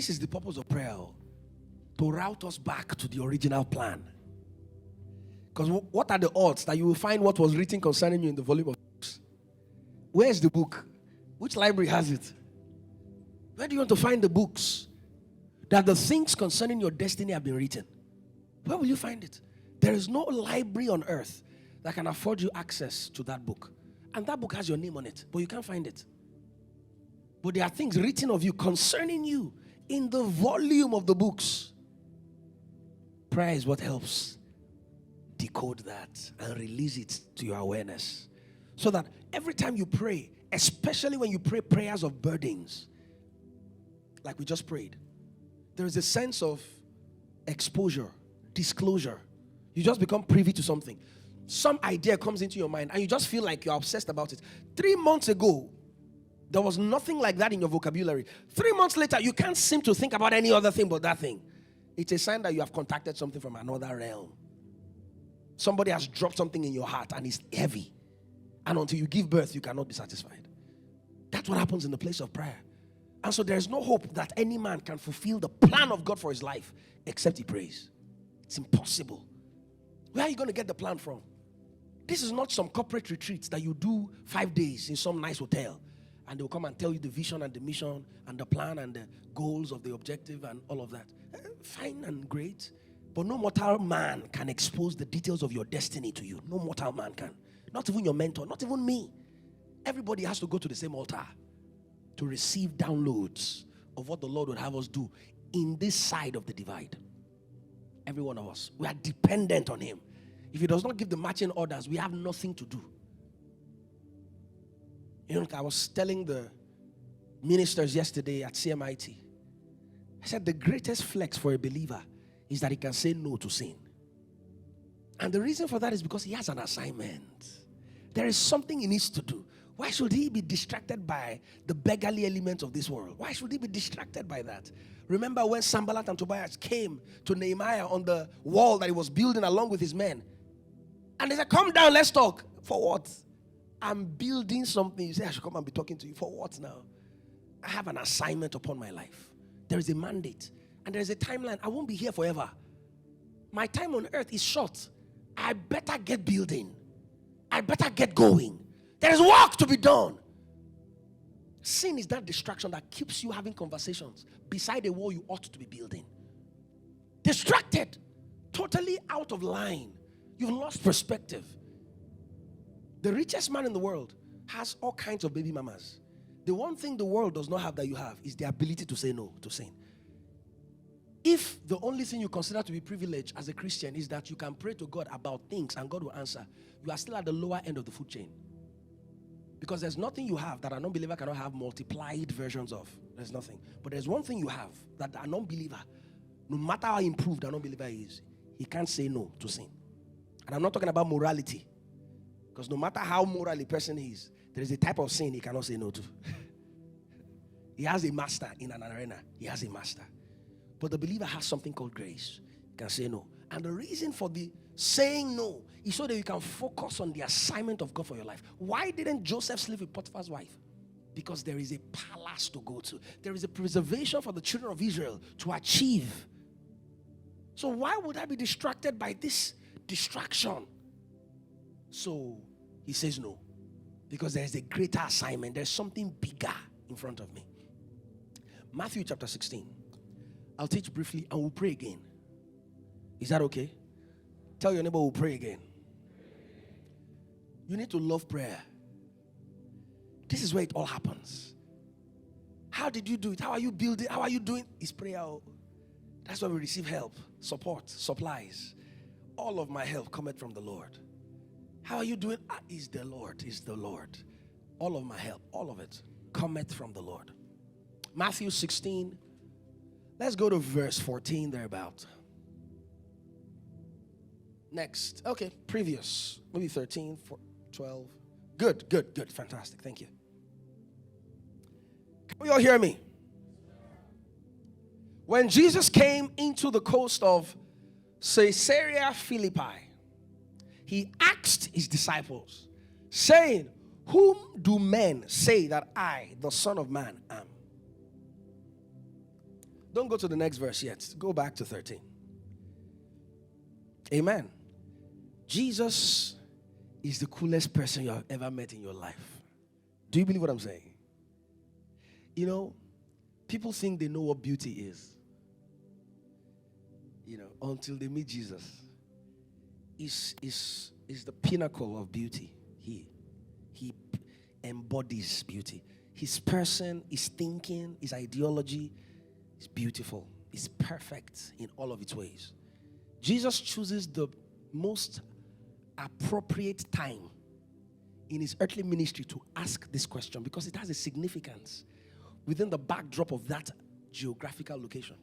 This is the purpose of prayer, to route us back to the original plan. Because what are the odds that you will find what was written concerning you in the volume of books? Where's the book? Which library has it? Where do you want to find the books that the things concerning your destiny have been written? Where will you find it? There is no library on earth that can afford you access to that book. And that book has your name on it, but you can't find it. But there are things written of you concerning you in the volume of the books. Prayer is what helps decode that and release it to your awareness. So that every time you pray, especially when you pray prayers of burdens, like we just prayed, there is a sense of exposure, disclosure. You just become privy to something. Some idea comes into your mind and you just feel like you're obsessed about it. 3 months ago, there was nothing like that in your vocabulary. 3 months later, you can't seem to think about any other thing but that thing. It's a sign that you have contacted something from another realm. Somebody has dropped something in your heart and it's heavy. And until you give birth, you cannot be satisfied. That's what happens in the place of prayer. And so there is no hope that any man can fulfill the plan of God for his life except he prays. It's impossible. Where are you going to get the plan from? This is not some corporate retreat that you do 5 days in some nice hotel. And they'll come and tell you the vision and the mission and the plan and the goals of the objective and all of that. Fine and great. But no mortal man can expose the details of your destiny to you. No mortal man can. Not even your mentor. Not even me. Everybody has to go to the same altar to receive downloads of what the Lord would have us do in this side of the divide. Every one of us. We are dependent on him. If he does not give the marching orders, we have nothing to do. You know, I was telling the ministers yesterday at CMIT, I said the greatest flex for a believer is that he can say no to sin. And the reason for that is because he has an assignment. There is something he needs to do. Why should he be distracted by the beggarly elements of this world? Why should he be distracted by that? Remember when Sanballat and Tobias came to Nehemiah on the wall that he was building along with his men? And they said, come down, let's talk. For what? I'm building something. You say, I should come and be talking to you. For what now? I have an assignment upon my life. There is a mandate. And there is a timeline. I won't be here forever. My time on earth is short. I better get building. I better get going. There is work to be done. Sin is that distraction that keeps you having conversations beside a wall you ought to be building. Distracted. Totally out of line. You've lost perspective. The richest man in the world has all kinds of baby mamas. The one thing the world does not have that you have is the ability to say no to sin. If the only thing you consider to be privilege as a Christian is that you can pray to God about things and God will answer, you are still at the lower end of the food chain. Because there's nothing you have that a non-believer cannot have multiplied versions of. There's nothing. But there's one thing you have that a non-believer, no matter how improved a non-believer is, he can't say no to sin. And I'm not talking about morality. Because no matter how moral a person is, there is a type of sin he cannot say no to. He has a master in an arena. He has a master. But the believer has something called grace. He can say no. And the reason for the saying no is so that you can focus on the assignment of God for your life. Why didn't Joseph sleep with Potiphar's wife? Because there is a palace to go to. There is a preservation for the children of Israel to achieve. So why would I be distracted by this distraction? So he says no. Because there is a greater assignment. There's something bigger in front of me. Matthew chapter 16. I'll teach briefly and we'll pray again. Is that okay? Tell your neighbor we'll pray again. You need to love prayer. This is where it all happens. How did you do it? How are you building? How are you doing? It's prayer. That's why we receive help, support, supplies. All of my help cometh from the Lord. How are you doing? Is the Lord, is the Lord. All of my help, all of it cometh from the Lord. Matthew 16. Let's go to verse 14 thereabout. Next. Okay, previous. Maybe 13, 12. Good. Fantastic. Thank you. Can you all hear me? When Jesus came into the coast of Caesarea Philippi, he asked his disciples, saying, whom do men say that I, the Son of Man, am? Don't go to the next verse yet. Go back to 13. Amen. Jesus is the coolest person you have ever met in your life. Do you believe what I'm saying? You know, people think they know what beauty is. You know, until they meet Jesus. Is the pinnacle of beauty. He embodies beauty. His person, his thinking, his ideology is beautiful. It's perfect in all of its ways. Jesus chooses the most appropriate time in his earthly ministry to ask this question because it has a significance within the backdrop of that geographical location.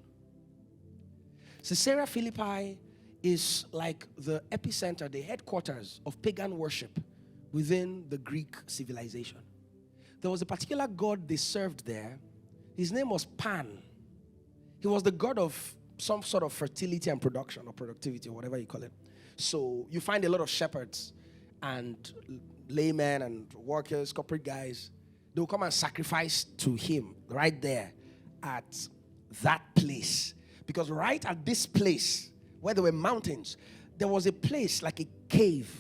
Caesarea Philippi is like the epicenter, the headquarters of pagan worship within the Greek civilization. There was a particular god they served there. His name was Pan. He was the god of some sort of fertility and production or productivity or whatever you call it. So you find a lot of shepherds and laymen and workers, corporate guys. They will come and sacrifice to him right there at that place. Because right at this place, where there were mountains, there was a place like a cave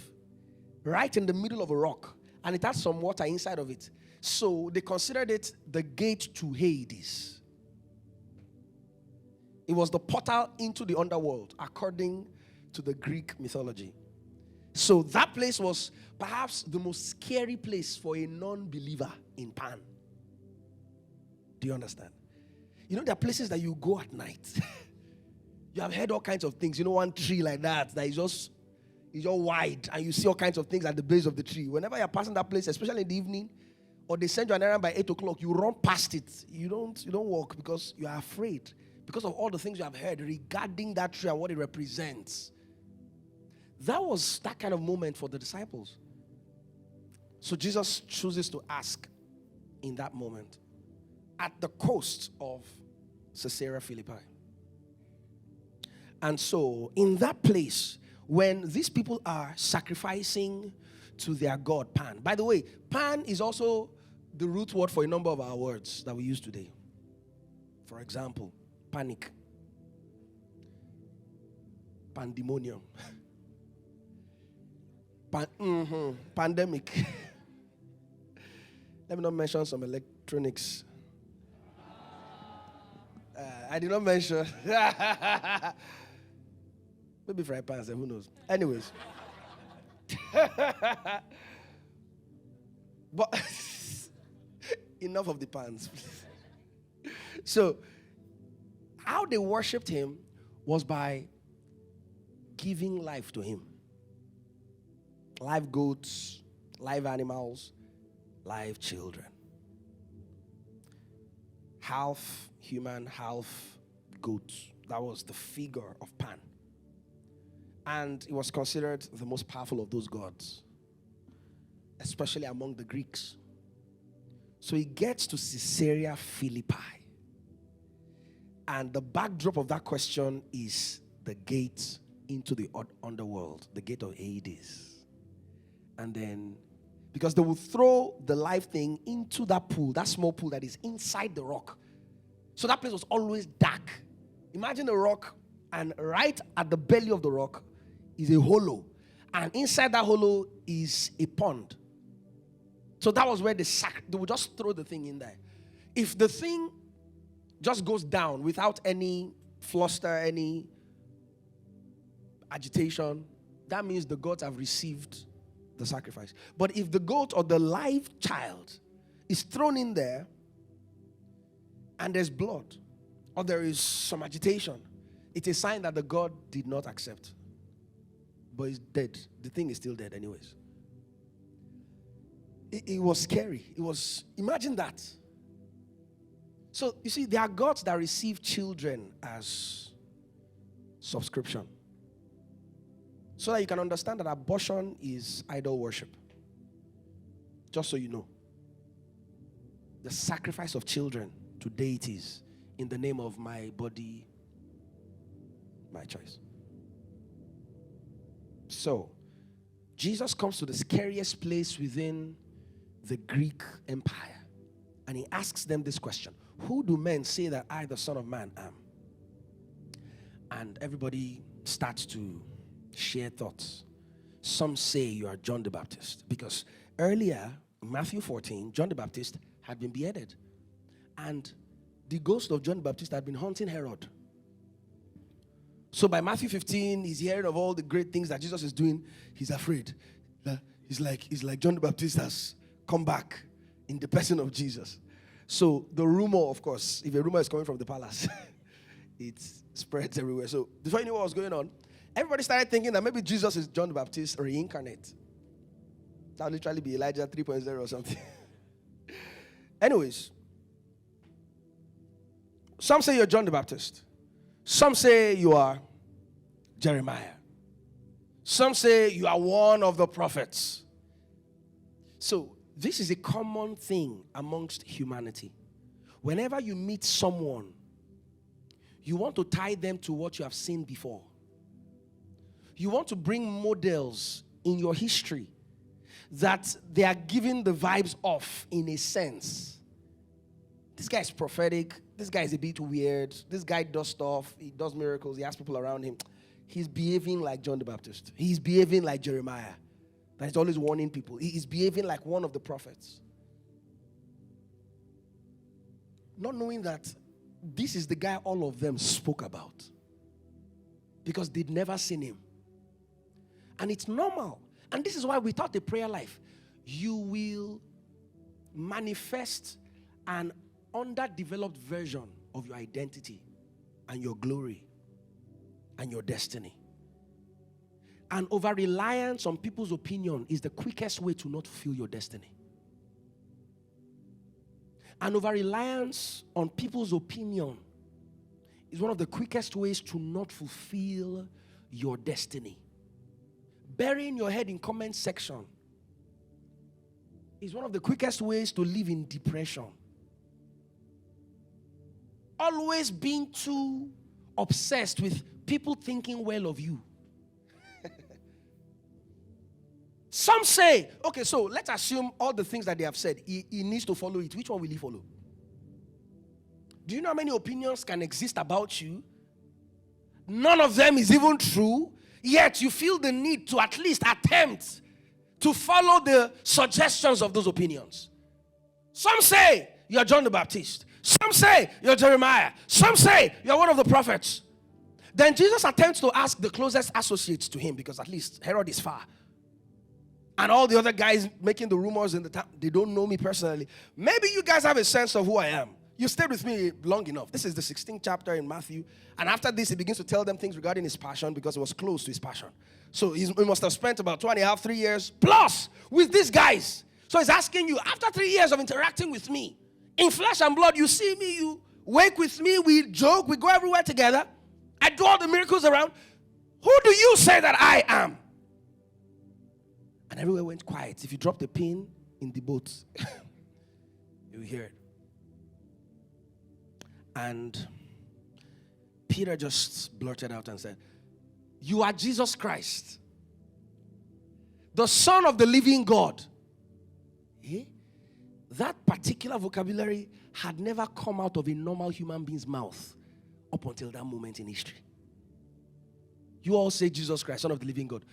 right in the middle of a rock. And it had some water inside of it. So they considered it the gate to Hades. It was the portal into the underworld, according to the Greek mythology. So that place was perhaps the most scary place for a non-believer in Pan. Do you understand? You know, there are places that you go at night. You have heard all kinds of things. You know, one tree like that is just wide, and you see all kinds of things at the base of the tree. Whenever you're passing that place, especially in the evening, or they send you an errand by 8 o'clock, you run past it. You don't walk because you are afraid. Because of all the things you have heard regarding that tree and what it represents. That was that kind of moment for the disciples. So Jesus chooses to ask in that moment at the coast of Caesarea Philippi. And so in that place, when these people are sacrificing to their god Pan. By the way, Pan is also the root word for a number of our words that we use today. For example, panic, pandemonium, pandemic. Let me not mention some electronics. I did not mention. Maybe fry pans, who knows? Anyways. But enough of the pans. So, how they worshipped him was by giving life to him. Live goats, live animals, live children. Half human, half goat. That was the figure of Pan. And he was considered the most powerful of those gods, especially among the Greeks. So he gets to Caesarea Philippi. And the backdrop of that question is the gate into the underworld, the gate of Hades. And then, because they will throw the live thing into that pool, that small pool that is inside the rock. So that place was always dark. Imagine a rock, and right at the belly of the rock is a hollow. And inside that hollow is a pond. So that was where they would just throw the thing in there. If the thing just goes down without any fluster, any agitation, that means the gods have received the sacrifice. But if the goat or the live child is thrown in there and there's blood or there is some agitation, it's a sign that the god did not accept. But it's dead. The thing is still dead anyways. It was scary. Imagine that. So, you see, there are gods that receive children as subscription. So that you can understand that abortion is idol worship. Just so you know. The sacrifice of children to deities in the name of my body, my choice. So, Jesus comes to the scariest place within the Greek Empire. And he asks them this question. Who do men say that I, the Son of Man, am? And everybody starts to share thoughts. Some say you are John the Baptist, because earlier, in Matthew 14, John the Baptist had been beheaded. And the ghost of John the Baptist had been haunting Herod. So by Matthew 15, he's hearing of all the great things that Jesus is doing. He's afraid. He's like John the Baptist has come back in the person of Jesus. So the rumor, of course, if a rumor is coming from the palace, it spreads everywhere. So before you knew what was going on, everybody started thinking that maybe Jesus is John the Baptist reincarnate. That would literally be Elijah 3.0 or something. Anyways, some say you're John the Baptist. Some say you are Jeremiah. Some say you are one of the prophets. So this is a common thing amongst humanity. Whenever you meet someone, you want to tie them to what you have seen before. You want to bring models in your history that they are giving the vibes off in a sense. This guy is prophetic. This guy is a bit weird. This guy does stuff. He does miracles. He has people around him. He's behaving like John the Baptist. He's behaving like Jeremiah. That is always warning people. He is behaving like one of the prophets. Not knowing that this is the guy all of them spoke about. Because they'd never seen him. And it's normal. And this is why without a prayer life, you will manifest an underdeveloped version of your identity and your glory and your destiny. And over-reliance on people's opinion is the quickest way to not fulfill your destiny. And over-reliance on people's opinion is one of the quickest ways to not fulfill your destiny. Burying your head in comment section is one of the quickest ways to live in depression. Always being too obsessed with people thinking well of you. Some say, okay, so let's assume all the things that they have said, he needs to follow it. Which one will he follow? Do you know how many opinions can exist about you? None of them is even true, yet you feel the need to at least attempt to follow the suggestions of those opinions. Some say you're John the Baptist. Some say you're Jeremiah. Some say you're one of the prophets. Then Jesus attempts to ask the closest associates to him, because at least Herod is far. And all the other guys making the rumors in the town, they don't know me personally. Maybe you guys have a sense of who I am. You stayed with me long enough. This is the 16th chapter in Matthew. And after this, he begins to tell them things regarding his passion, because it was close to his passion. So he must have spent about 2.5, 3 years plus with these guys. So he's asking you, after 3 years of interacting with me, in flesh and blood, you see me, you wake with me, we joke, we go everywhere together. I do all the miracles around. Who do you say that I am? And everywhere went quiet. If you drop the pin in the boat, you will hear it. And Peter just blurted out and said, "You are Jesus Christ, the Son of the living God." Eh? That particular vocabulary had never come out of a normal human being's mouth up until that moment in history. You all say Jesus Christ, Son of the living God.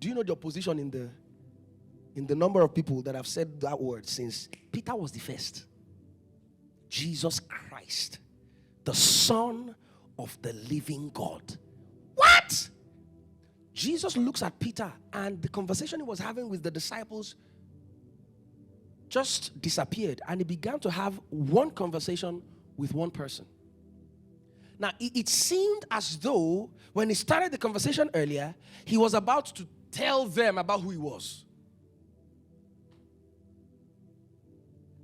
Do you know your position in the number of people that have said that word since Peter was the first? Jesus Christ, the Son of the living God. What? Jesus looks at Peter, and the conversation he was having with the disciples just disappeared, and he began to have one conversation with one person. Now, it seemed as though when he started the conversation earlier, he was about to tell them about who he was.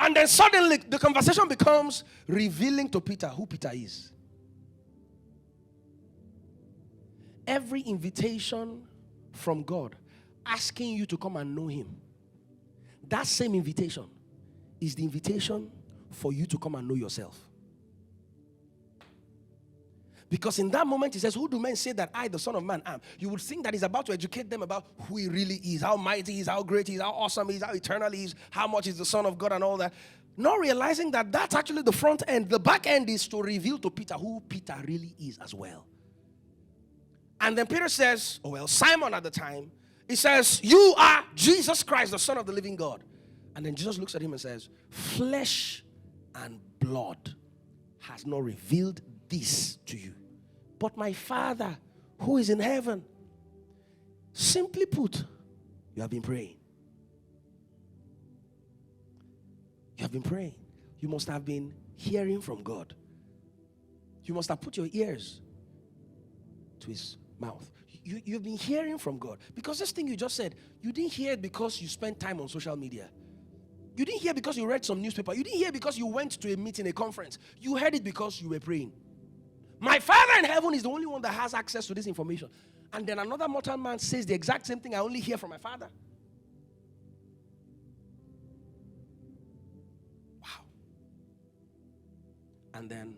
And then suddenly the conversation becomes revealing to Peter who Peter is. Every invitation from God asking you to come and know him, that same invitation is the invitation for you to come and know yourself. Because in that moment, he says, "Who do men say that I, the Son of Man, am?" You would think that he's about to educate them about who he really is, how mighty he is, how great he is, how awesome he is, how eternal he is, how much is the Son of God and all that. Not realizing that that's actually the front end. The back end is to reveal to Peter who Peter really is as well. And then Peter says, Simon at the time, he says, you are Jesus Christ, the Son of the living God. And then Jesus looks at him and says, flesh and blood has not revealed this to you, but my Father who is in heaven. Simply put, you have been praying. You have been praying. You must have been hearing from God. You must have put your ears to his mouth. You've been hearing from God. Because this thing you just said, you didn't hear it because you spent time on social media. You didn't hear because you read some newspaper. You didn't hear because you went to a meeting, a conference. You heard it because you were praying. My Father in heaven is the only one that has access to this information. And then another mortal man says the exact same thing I only hear from my Father. Wow. And then,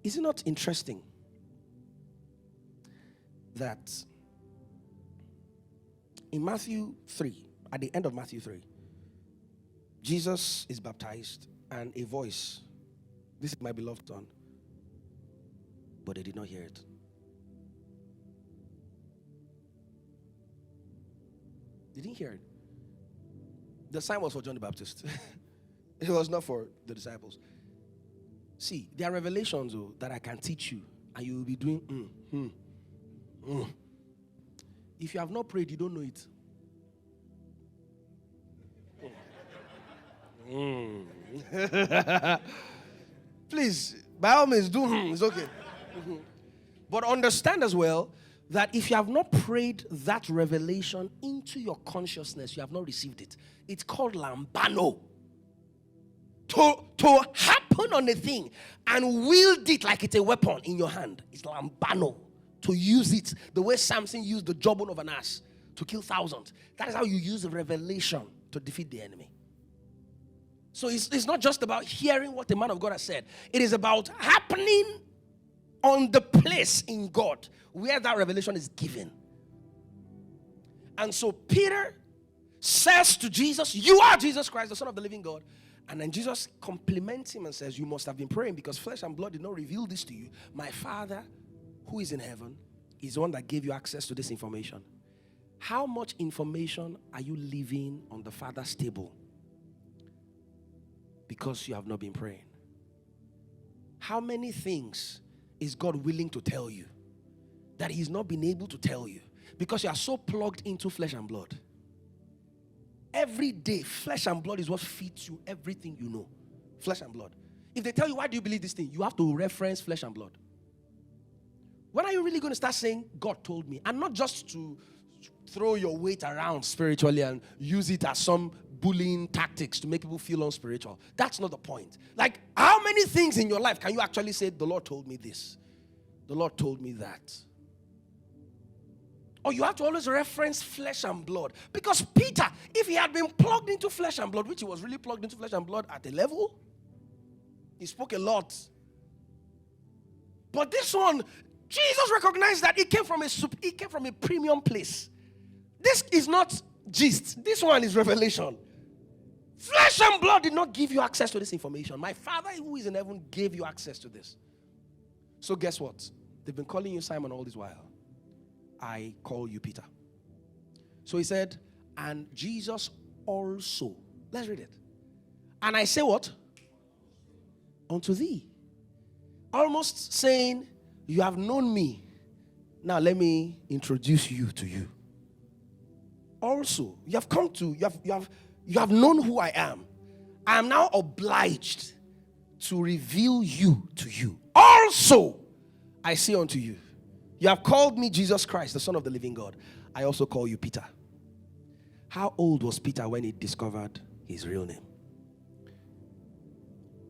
is it not interesting that in Matthew 3, at the end of Matthew 3, Jesus is baptized and a voice, this is my beloved Son, but they did not hear it. They didn't hear it. The sign was for John the Baptist. It was not for the disciples. See, there are revelations that I can teach you, and you will be doing If you have not prayed, you don't know it. Please, by all means, do it's okay. But understand as well that if you have not prayed that revelation into your consciousness, you have not received it. It's called lambano. To happen on a thing and wield it like it's a weapon in your hand. It's lambano. To use it the way Samson used the jawbone of an ass to kill thousands. That is how you use revelation to defeat the enemy. So it's not just about hearing what the man of God has said. It is about happening on the place in God where that revelation is given. And so Peter says to Jesus, you are Jesus Christ, the Son of the living God. And then Jesus compliments him and says, you must have been praying because flesh and blood did not reveal this to you. My Father who is in heaven is the one that gave you access to this information. How much information are you leaving on the Father's table because you have not been praying? How many things is God willing to tell you that he's not been able to tell you because you are so plugged into flesh and blood? Every day, flesh and blood is what feeds you everything you know. Flesh and blood. If they tell you, why do you believe this thing? You have to reference flesh and blood. When are you really going to start saying, God told me? And not just to throw your weight around spiritually and use it as some bullying tactics to make people feel unspiritual. That's not the point. Like, how many things in your life can you actually say, the Lord told me this? The Lord told me that. Or you have to always reference flesh and blood. Because Peter, if he had been plugged into flesh and blood, which he was really plugged into flesh and blood at a level, he spoke a lot. But this one, Jesus recognized that it came from a premium place. This is not gist. This one is revelation. Flesh and blood did not give you access to this information. My Father who is in heaven gave you access to this. So guess what? They've been calling you Simon all this while. I call you Peter. So he said, and Jesus also. Let's read it. And I say what? Unto thee. Almost saying, you have known me. Now let me introduce you to you. Also, you have known who I am. I am now obliged to reveal you to you. Also, I say unto you, you have called me Jesus Christ, the Son of the living God. I also call you Peter. How old was Peter when he discovered his real name?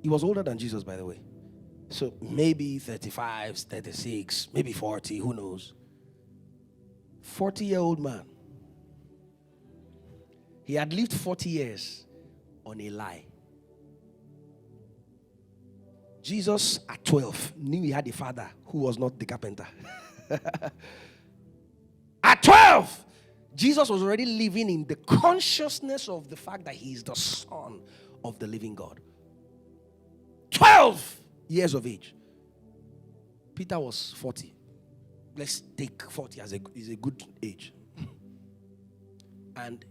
He was older than Jesus, by the way. So maybe 35, 36, maybe 40, who knows? 40-year-old man. He had lived 40 years on a lie. Jesus, at 12, knew he had a father who was not the carpenter. At 12, Jesus was already living in the consciousness of the fact that he is the Son of the living God. 12 years of age. Peter was 40. let's take 40 as is a good age. And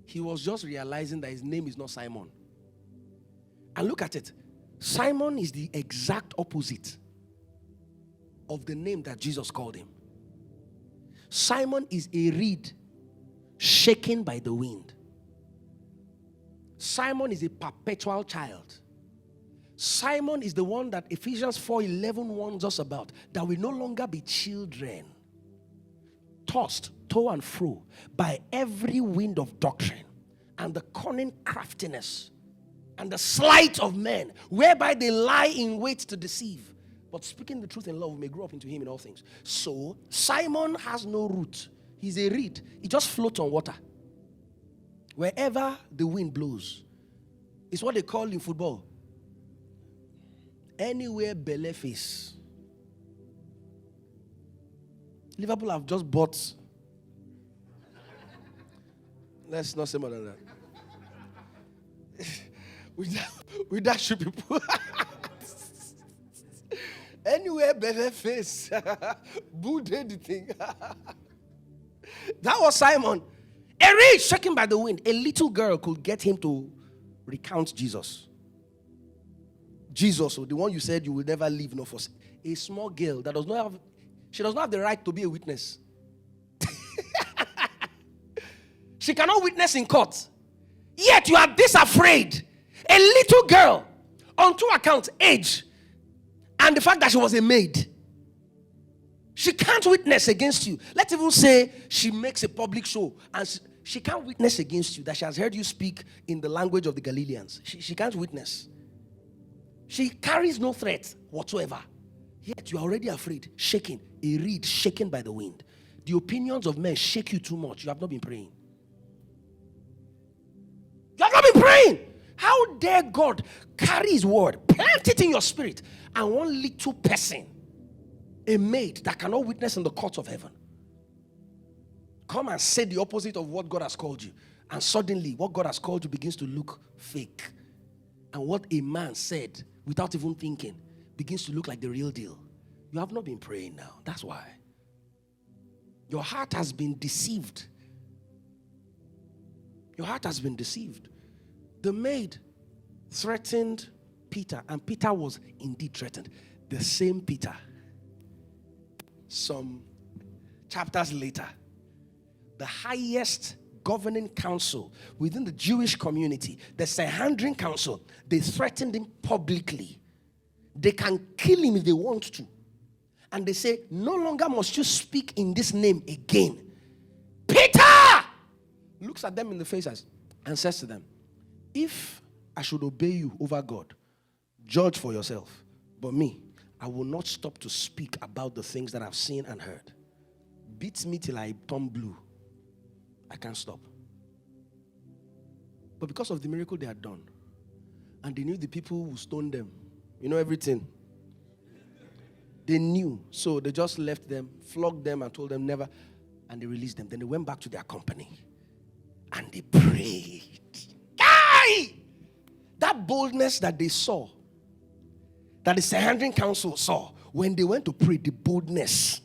he was just realizing that his name is not Simon. And look at it. Simon is the exact opposite of the name that Jesus called him. Simon is a reed shaken by the wind. Simon is a perpetual child. Simon is the one that Ephesians 4:11 warns us about, that we no longer be children, tossed to and fro by every wind of doctrine and the cunning craftiness and the sleight of men, whereby they lie in wait to deceive. But speaking the truth in love, we may grow up into him in all things. So Simon has no root. He's a reed. He just floats on water. Wherever the wind blows. It's what they call in football, anywhere belly face. Liverpool have just bought. Let's not say more than that. with that should people. Anywhere belly face. Boo did the thing. That was Simon. A reed shaken by the wind. A little girl could get him to recount Jesus. Jesus, the one you said you will never leave nor forsake. A small girl that does not have the right to be a witness. She cannot witness in court. Yet you are this afraid. A little girl, on two accounts, age, and the fact that she was a maid. She can't witness against you. Let's even say she makes a public show and she can't witness against you that she has heard you speak in the language of the Galileans. She can't witness. She carries no threat whatsoever. Yet you are already afraid, shaken, a reed shaken by the wind. The opinions of men shake you too much. You have not been praying. You have not been praying. How dare God carry his word, plant it in your spirit, and one little person, a maid that cannot witness in the courts of heaven, come and say the opposite of what God has called you. And suddenly, what God has called you begins to look fake. And what a man said, without even thinking, begins to look like the real deal. You have not been praying now. That's why. Your heart has been deceived. Your heart has been deceived. The maid threatened Peter, and Peter was indeed threatened. The same Peter, some chapters later, the highest governing council within the Jewish community, the Sanhedrin Council, they threatened him publicly. They can kill him if they want to. And they say, no longer must you speak in this name again. Peter looks at them in the faces and says to them, if I should obey you over God, judge for yourself. But me, I will not stop to speak about the things that I've seen and heard. Beats me till I turn blue. I can't stop. But because of the miracle they had done, and they knew the people who stoned them, you know everything. They knew. So they just left them, flogged them, and told them never, and they released them. Then they went back to their company, and they prayed. Guy! That boldness that they saw, that the Sanhedrin Council saw, when they went to pray, the boldness,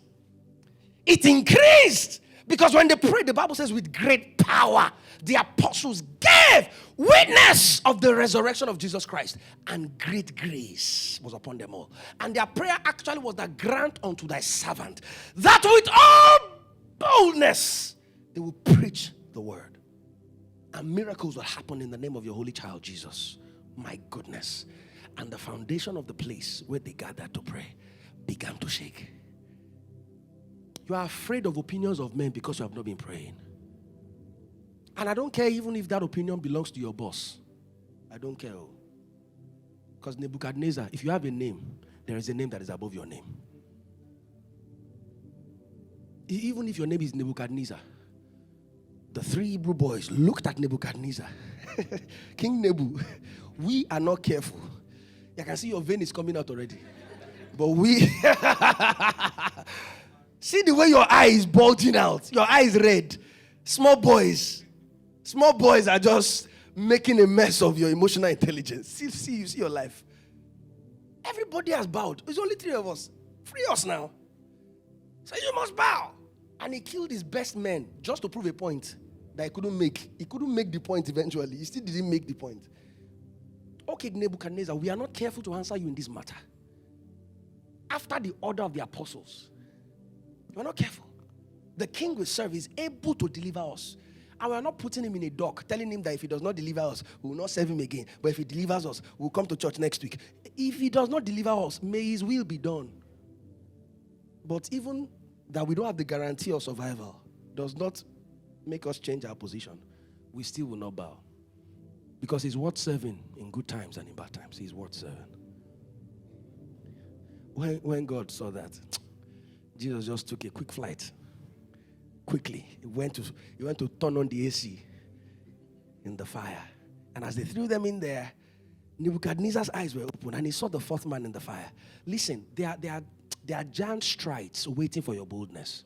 it increased. Because when they prayed, the Bible says with great power, the apostles gave witness of the resurrection of Jesus Christ. And great grace was upon them all. And their prayer actually was that grant unto thy servant that with all boldness they will preach the word. And miracles will happen in the name of your holy child Jesus. My goodness. And the foundation of the place where they gathered to pray began to shake. You are afraid of opinions of men because you have not been praying. And I don't care even if that opinion belongs to your boss. I don't care. Because Nebuchadnezzar, if you have a name, there is a name that is above your name. Even if your name is Nebuchadnezzar, the three Hebrew boys looked at Nebuchadnezzar. King Nebu, we are not careful. I can see your vein is coming out already. But we... See the way your eye is bulging out. Your eye is red. Small boys are just making a mess of your emotional intelligence. See your life. Everybody has bowed. It's only three of us. Free us now. So you must bow. And he killed his best men just to prove a point that he couldn't make. He couldn't make the point eventually. He still didn't make the point. Okay, Nebuchadnezzar, we are not careful to answer you in this matter. After the order of the apostles, we're not careful. The king we serve is able to deliver us. And we're not putting him in a dock, telling him that if he does not deliver us, we will not serve him again. But if he delivers us, we'll come to church next week. If he does not deliver us, may his will be done. But even that we don't have the guarantee of survival does not make us change our position. We still will not bow. Because he's worth serving in good times and in bad times. He's worth serving. When God saw that, Jesus just took a quick flight. Quickly. He went to turn on the AC in the fire. And as they threw them in there, Nebuchadnezzar's eyes were open and he saw the fourth man in the fire. Listen, there are giant strides waiting for your boldness.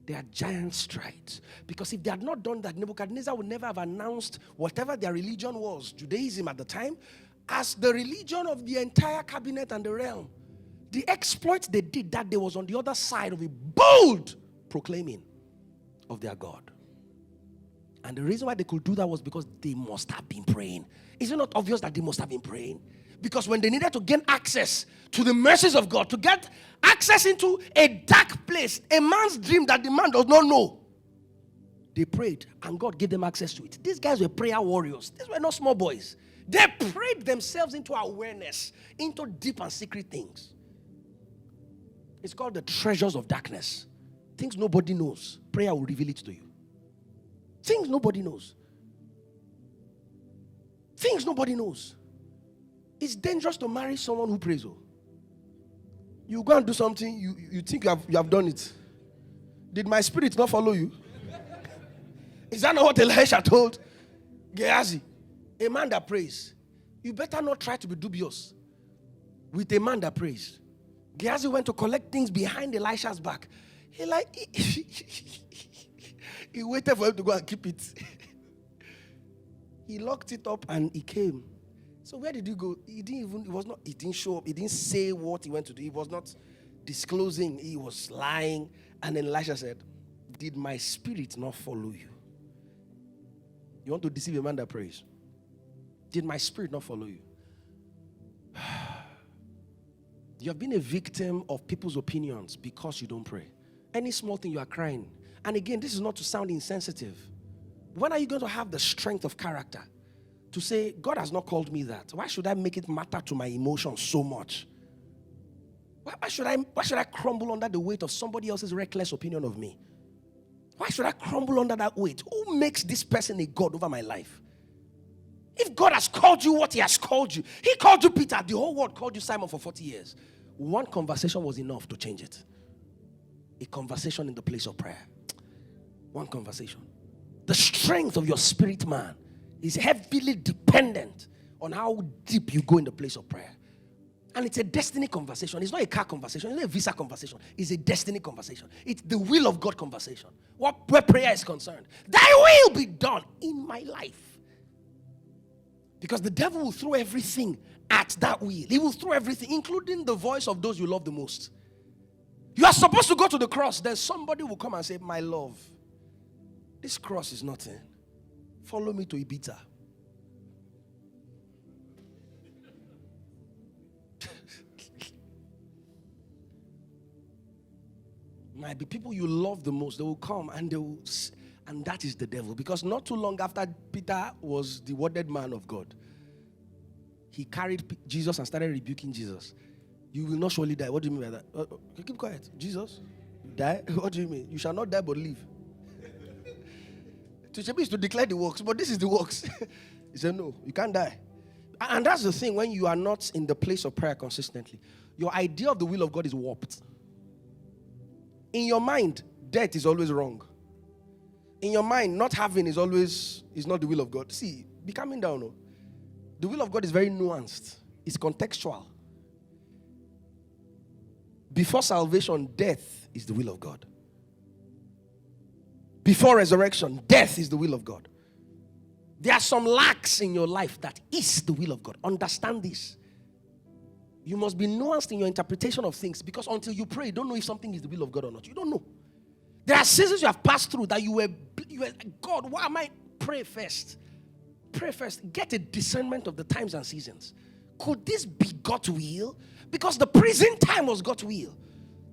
They are giant strides. Because if they had not done that, Nebuchadnezzar would never have announced whatever their religion was, Judaism at the time, as the religion of the entire cabinet and the realm. The exploit they did that day was on the other side of a bold proclaiming of their God. And the reason why they could do that was because they must have been praying. Is it not obvious that they must have been praying? Because when they needed to gain access to the mercies of God, to get access into a dark place, a man's dream that the man does not know, they prayed and God gave them access to it. These guys were prayer warriors. These were not small boys. They prayed themselves into awareness, into deep and secret things. It's called the treasures of darkness. Things nobody knows. Prayer will reveal it to you. Things nobody knows. Things nobody knows. It's dangerous to marry someone who prays. You go and do something, you think you have done it. Did my spirit not follow you? Is that not what Elisha told Gehazi? A man that prays. You better not try to be dubious with a man that prays. Gehazi went to collect things behind Elisha's back. He waited for him to go and keep it. He locked it up and he came. So where did he go? He didn't show up. He didn't say what he went to do. He was not disclosing. He was lying. And then Elisha said, did my spirit not follow you? You want to deceive a man that prays? Did my spirit not follow you? You have been a victim of people's opinions because you don't pray. Any small thing, you are crying. And again, this is not to sound insensitive. When are you going to have the strength of character to say, God has not called me that? Why should I make it matter to my emotions so much? Why should I crumble under the weight of somebody else's reckless opinion of me? Why should I crumble under that weight? Who makes this person a God over my life? If God has called you what he has called you, he called you Peter, the whole world called you Simon for 40 years. One conversation was enough to change it. A conversation in the place of prayer. One conversation. The strength of your spirit man is heavily dependent on how deep you go in the place of prayer. And it's a destiny conversation. It's not a car conversation. It's not a visa conversation. It's a destiny conversation. It's the will of God conversation. Where prayer is concerned. Thy will be done in my life. Because the devil will throw everything at that will. He will throw everything, including the voice of those you love the most. You are supposed to go to the cross. Then somebody will come and say, my love, this cross is nothing. Follow me to Ibiza. Might be people you love the most. They will come and and that is the devil. Because not too long after Peter was the worded man of God, he carried Jesus and started rebuking Jesus. You will not surely die. What do you mean by that? Keep quiet. Jesus, die? What do you mean? You shall not die but live. To is to declare the works, but this is the works. He said, no, you can't die. And that's the thing, when you are not in the place of prayer consistently, your idea of the will of God is warped. In your mind, death is always wrong. In your mind, not having is not the will of God. See, be calming down. No? The will of God is very nuanced. It's contextual. Before salvation, death is the will of God. Before resurrection, death is the will of God. There are some lacks in your life that is the will of God. Understand this. You must be nuanced in your interpretation of things, because until you pray, you don't know if something is the will of God or not. You don't know. There are seasons you have passed through that you were God, why am I? Pray first. Pray first. Get a discernment of the times and seasons. Could this be God's will? Because the prison time was God's will.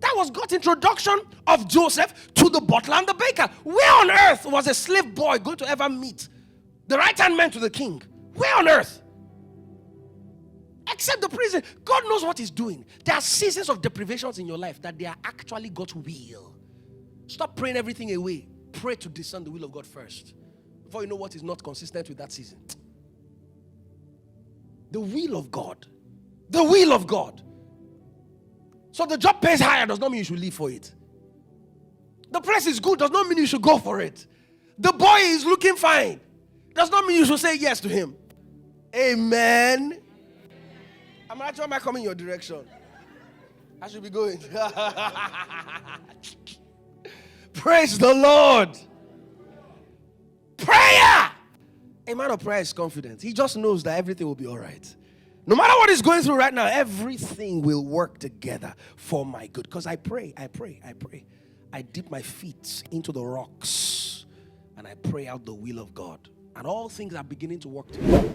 That was God's introduction of Joseph to the butler and the baker. Where on earth was a slave boy going to ever meet the right-hand man to the king? Where on earth? Except the prison. God knows what he's doing. There are seasons of deprivations in your life that they are actually God's will. Stop praying everything away. Pray to discern the will of God first, before you know what is not consistent with that season. The will of God. The will of God. So the job pays higher does not mean you should live for it. The price is good does not mean you should go for it. The boy is looking fine does not mean you should say yes to him. Amen. Am I coming your direction? I should be going. Praise the Lord. Prayer. A man of prayer is confident. He just knows that everything will be all right. No matter what he's going through right now, everything will work together for my good. Because I pray. I dip my feet into the rocks and I pray out the will of God. And all things are beginning to work together.